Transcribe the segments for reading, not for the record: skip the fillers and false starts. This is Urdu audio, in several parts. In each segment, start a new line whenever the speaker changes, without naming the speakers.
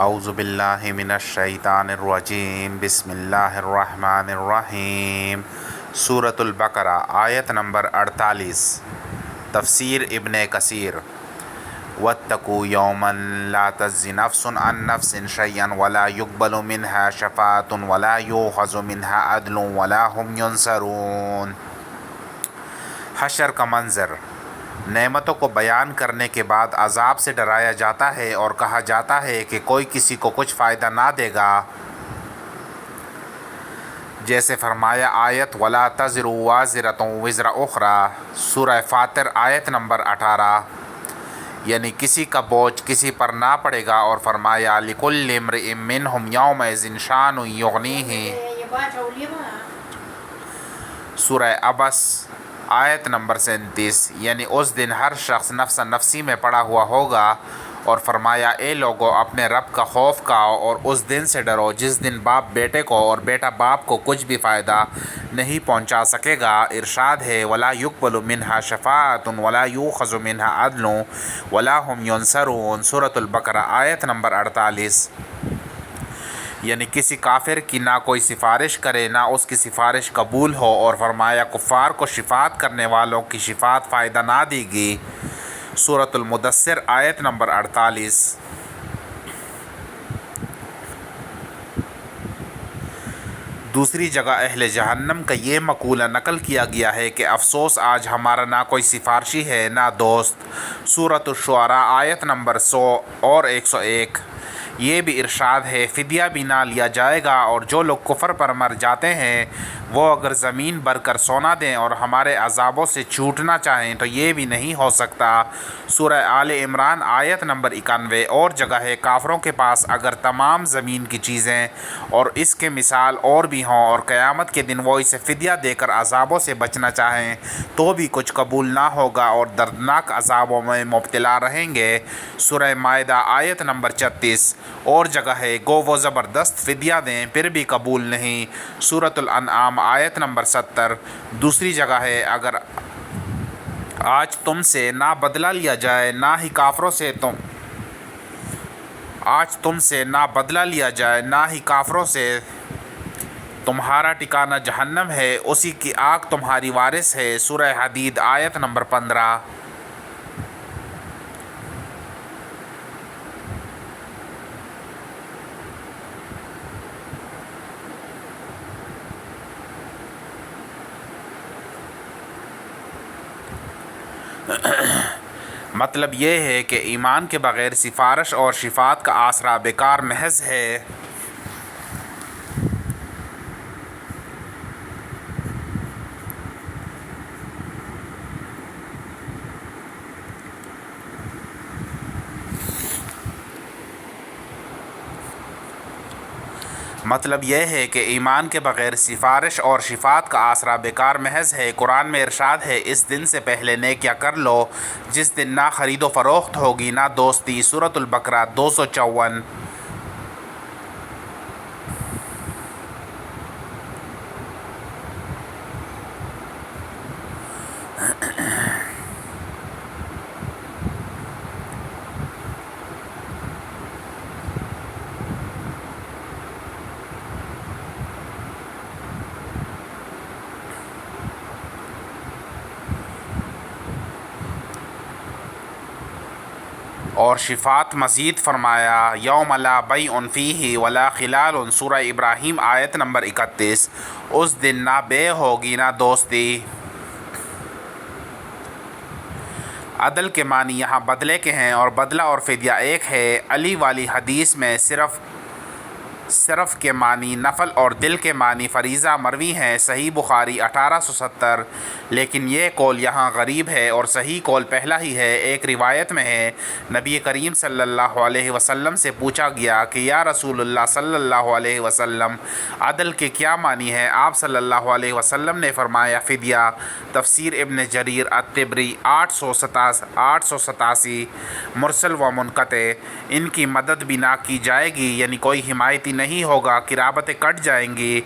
اعوذ باللہ من الشیطان الرجیم بسم اللہ الرحمن الرحیم۔ سورۃ البقرہ آیت نمبر 48۔ تفسیر ابن کثیر۔ واتقوا یوما لا تجزی نفس عن نفس شیئا ولا یقبل منها شفاعة ولا یؤخذ منها عدل ولا هم ینصرون۔ حشر کا منظر۔ نعمتوں کو بیان کرنے کے بعد عذاب سے ڈرایا جاتا ہے اور کہا جاتا ہے کہ کوئی کسی کو کچھ فائدہ نہ دے گا، جیسے فرمایا آیت وَلَا تَزِرُ وَازِرَةٌ وِزْرَ أُخْرَىٰ۔ سورہ فاطر آیت نمبر 18، یعنی کسی کا بوجھ کسی پر نہ پڑے گا، اور فرمایا لِكُلِّ امْرِئٍ مِّنْهُمْ يَوْمَئِذٍ شَأْنٌ يُغْنِيهِ۔ سورہ عبس آیت نمبر 37، یعنی اس دن ہر شخص نفس نفسی میں پڑا ہوا ہوگا، اور فرمایا اے لوگو اپنے رب کا خوف کھاؤ اور اس دن سے ڈرو جس دن باپ بیٹے کو اور بیٹا باپ کو کچھ بھی فائدہ نہیں پہنچا سکے گا۔ ارشاد ہے وَلَا يُقْبَلُ مِنْهَا شَفَاعَةٌ وَلَا يُؤْخَذُ مِنْهَا عَدْلٌ وَلَا هُمْ يُنصَرُونَ۔ سورۃ البقرہ آیت نمبر 48، یعنی کسی کافر کی نہ کوئی سفارش کرے نہ اس کی سفارش قبول ہو، اور فرمایا کفار کو شفاعت کرنے والوں کی شفاعت فائدہ نہ دے گی۔ سورۃ المدثر آیت نمبر 48۔ دوسری جگہ اہل جہنم کا یہ مقولہ نقل کیا گیا ہے کہ افسوس آج ہمارا نہ کوئی سفارشی ہے نہ دوست۔ سورۃ الشعراء آیت نمبر 100 اور 101۔ یہ بھی ارشاد ہے فدیہ بھی نہ لیا جائے گا، اور جو لوگ کفر پر مر جاتے ہیں وہ اگر زمین بھر کر سونا دیں اور ہمارے عذابوں سے چھوٹنا چاہیں تو یہ بھی نہیں ہو سکتا۔ سورہ آل عمران آیت نمبر 91۔ اور جگہ ہے کافروں کے پاس اگر تمام زمین کی چیزیں اور اس کے مثال اور بھی ہوں، اور قیامت کے دن وہ اسے فدیہ دے کر عذابوں سے بچنا چاہیں تو بھی کچھ قبول نہ ہوگا اور دردناک عذابوں میں مبتلا رہیں گے۔ سورہ مائدہ آیت نمبر 36۔ اور جگہ ہے گو وہ زبردست فدیہ دیں پھر بھی قبول نہیں۔ سورۃ الانعام آیت نمبر 70۔ دوسری جگہ ہے اگر آج تم سے نہ بدلہ لیا جائے نہ ہی کافروں سے تمہارا ٹھکانہ جہنم ہے، اسی کی آگ تمہاری وارث ہے۔ سورہ حدید آیت نمبر 15۔ مطلب یہ ہے کہ ایمان کے بغیر سفارش اور شفاعت کا آسرا بیکار محض ہے۔ مطلب یہ ہے کہ ایمان کے بغیر سفارش اور شفاعت کا آسرا بیکار محض ہے۔ قرآن میں ارشاد ہے اس دن سے پہلے نیکیاں کر لو جس دن نہ خرید و فروخت ہوگی نہ دوستی۔ سورۃ البقرہ 254۔ اور شفاعت مزید فرمایا یوم لا بیع فیہ ولا خلال۔ سورہ ابراہیم آیت نمبر 31۔ اس دن نہ بیع ہوگی نہ دوستی۔ عدل کے معنی یہاں بدلے کے ہیں اور بدلہ اور فدیہ ایک ہے۔ علی والی حدیث میں صرف کے معنی نفل اور دل کے معنی فریضہ مروی ہیں، صحیح بخاری 1870۔ لیکن یہ قول یہاں غریب ہے اور صحیح قول پہلا ہی ہے۔ ایک روایت میں ہے نبی کریم صلی اللہ علیہ وسلم سے پوچھا گیا کہ یا رسول اللہ صلی اللہ علیہ وسلم عدل کے کیا معنی ہے؟ آپ صلی اللہ علیہ وسلم نے فرمایا فدیہ۔ تفسیر ابن جریر الطبری 887۔ مرسل و منقطع۔ ان کی مدد بھی نہ کی جائے گی، یعنی کوئی حمایتی نہیں ہوگا، قرابتیں کٹ جائیں گی،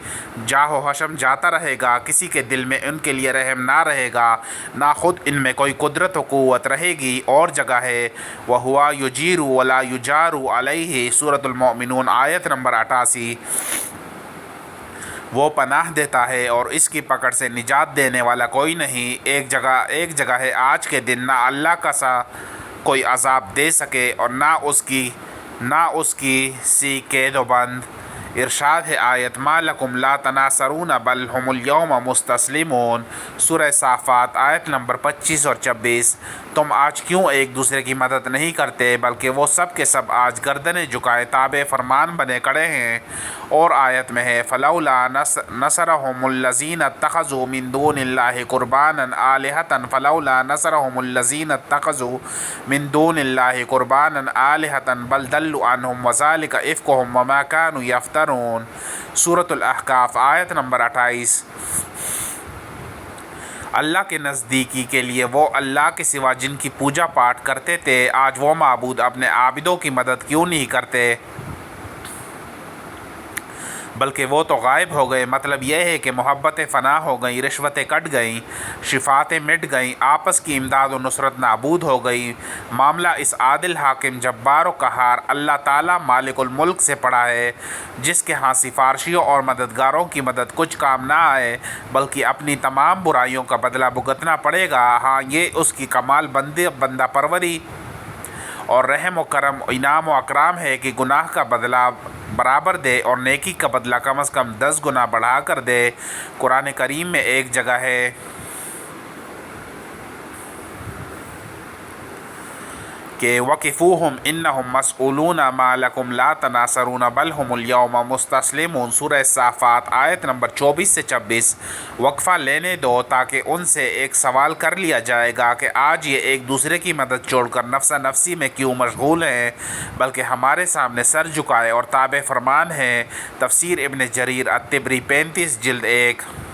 جاہ و حشم جاتا رہے گا، کسی کے دل میں ان کے لیے رحم نہ رہے گا، نہ خود ان میں کوئی قدرت و قوت رہے گی۔ اور جگہ ہے وَهُوَ يُجِيرُ وَلَا يُجَارُ عَلَيْهِ، سورۃ المؤمنون آیت نمبر 88۔ وہ پناہ دیتا ہے اور اس کی پکڑ سے نجات دینے والا کوئی نہیں۔ ایک جگہ ہے آج کے دن نہ اللہ کا سا کوئی عذاب دے سکے اور نہ اس کی سی قید و بند۔ ارشاد ہے آیت مَا لَكُمْ لَا تَنَاصَرُونَ بَلْ هُمُ الْيَوْمَ مُسْتَسْلِمُونَ، سورہ صافات آیت نمبر 25 اور 26۔ تم آج کیوں ایک دوسرے کی مدد نہیں کرتے بلکہ وہ سب کے سب آج گردنیں جھکائے تابع فرمان بنے کھڑے ہیں۔ اور آیت میں ہے فَلَوْلَا نَصَرَهُمُ الَّذِينَ اتَّخَذُوا مِن دُونِ اللَّهِ قُرْبَانًا آلِهَةً فَلَوْلَا نَصَرَهُمُ الَّذِينَ اتَّخَذُوا مِن دُونِ اللَّهِ قُرْبَانًا آلِهَةً بَلْ ضَلُّوا عَنْهُمْ وَذَلِكَ إِفْكُهُمْ وَمَا كَانُوا يَفْتَرُونَ، سورۃ الاحقاف آیت نمبر 28۔ اللہ کے نزدیکی کے لیے وہ اللہ کے سوا جن کی پوجا پاٹ کرتے تھے، آج وہ معبود اپنے عابدوں کی مدد کیوں نہیں کرتے بلکہ وہ تو غائب ہو گئے۔ مطلب یہ ہے کہ محبتیں فنا ہو گئیں، رشوتیں کٹ گئیں، شفاعتیں مٹ گئیں، آپس کی امداد و نصرت نابود ہو گئی۔ معاملہ اس عادل حاکم جبار و قہار اللہ تعالیٰ مالک الملک سے پڑا ہے، جس کے ہاں سفارشیوں اور مددگاروں کی مدد کچھ کام نہ آئے بلکہ اپنی تمام برائیوں کا بدلہ بھگتنا پڑے گا۔ ہاں یہ اس کی کمال بندہ پروری اور رحم و کرم، انعام و اکرام ہے کہ گناہ کا بدلہ برابر دے اور نیکی کا بدلہ کم از کم 10 گنا بڑھا کر دے۔ قرآن کریم میں ایک جگہ ہے کہ وَقِفُوهُمْ إِنَّهُمْ مَسْئُولُونَ مَا لَكُمْ لَا تَنَاصَرُونَ بَلْ هُمُ الْيَوْمَ مُسْتَسْلِمُونَ، سورہ صافات آیت نمبر 24 سے 26۔ وقفہ لینے دو تاکہ ان سے ایک سوال کر لیا جائے گا کہ آج یہ ایک دوسرے کی مدد چھوڑ کر نفسا نفسی میں کیوں مشغول ہیں بلکہ ہمارے سامنے سر جھکائے اور تابع فرمان ہیں۔ تفسیر ابن جریر الطبری 35 جلد 1۔